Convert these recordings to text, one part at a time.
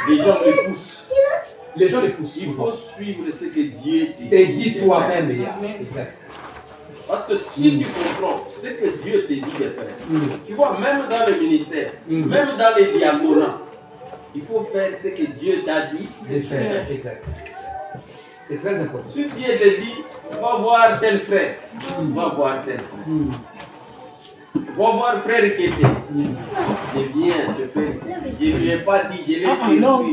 les gens le poussent. Les gens les poussent. Il faut suivre ce que Dieu te dit. Et dis toi-même, exact. Parce que si tu comprends ce que Dieu te dit de faire, tu vois, même dans le ministère, même dans les diaconats, il faut faire ce que Dieu t'a dit de faire. Exact. C'est très important. Si Dieu te dit, va voir tel frère, va voir tel frère. Va voir frère Kété. Je viens, je fais. Je ne lui ai pas dit, je l'ai servi.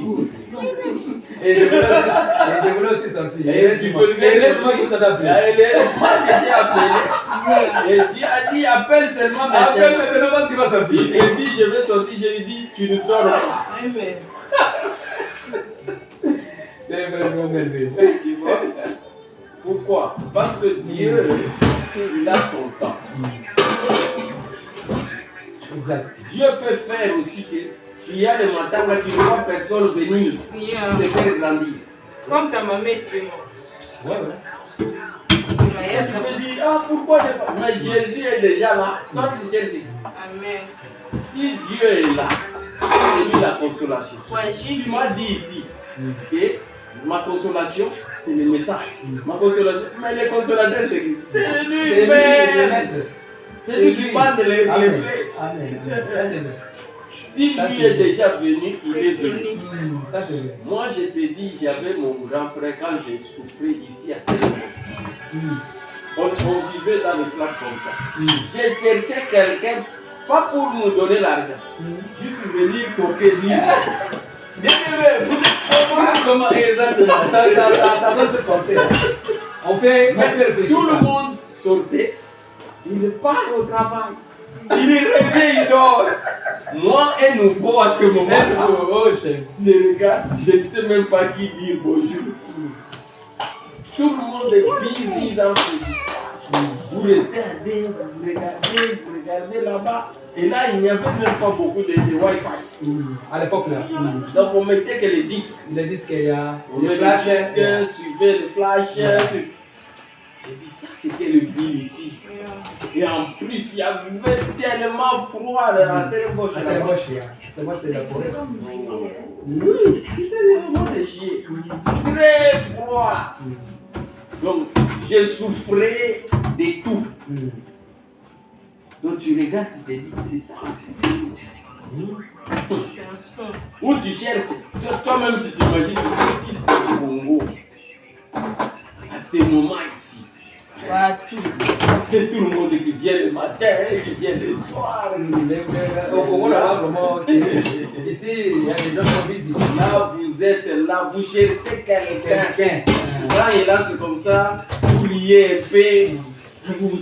Et je voulais aussi sortir. Et tu peux le dire. Laisse-moi qu'il t'en appelle. Moi, je t'ai appelé. Et Dieu a dit, appelle seulement maintenant. Appelle maintenant parce qu'il va sortir. Il dit, je vais sortir. Je lui dis, tu ne sors pas. Amen. C'est vraiment merveilleux. Tu vois? Pourquoi? Parce que Dieu, il a son temps. Exact. Dieu peut faire aussi que tu as le matin, là, tu ne vois personne venir te faire grandir. Comme ta maman est tuée. Ouais. Tu me dis, ah pourquoi ne pas? Mais Jésus est déjà là. Toi tu cherches. Amen. Si Dieu est là, c'est lui la consolation. Ouais, Tu m'as dit ici que ma consolation, c'est le message. Ma consolation, mais le consolateur, c'est qui? C'est lui-même. C'est lui qui parle de les plaies. Si lui est déjà venu, il est venu. Moi, je te dis, j'avais mon grand frère quand j'ai souffert ici à cette époque. On vivait dans les plaques comme ça. J'ai cherché quelqu'un, pas pour nous donner l'argent, juste venir copier lui. Comment exactement? Ça donne ce conseil. On fait Tout le monde sortait. Il part au travail. Il revient, il dort. Moi, un nouveau à ce moment. Je regarde, je ne sais même pas qui dire bonjour. Tout le monde est busy dans ce système. Vous restez à dire, vous regardez là-bas. Et là, il n'y avait même pas beaucoup de Wi-Fi. À l'époque là. Donc, on mettait que les disques. Les disques, il y a. On mettait les disques, suivait les flashs. J'ai dit, ça c'était le ville ici. Et en plus, il y avait tellement froid à cette gauche. C'est moi, c'est la forêt. Oui, c'était vraiment de chier. Très froid. Donc, j'ai souffré de tout. Donc, tu regardes, tu te dis, c'est ça. Où tu cherches, toi-même tu t'imagines que si c'est le Congo, à ce moment ici, c'est tout le monde qui vient le matin, qui vient le soir. Au Congo, là, vraiment, ici, il y a des gens qui sont busy. Là, vous êtes là, vous cherchez quelqu'un. Quand il entre comme ça, vous liez un peu, vous vous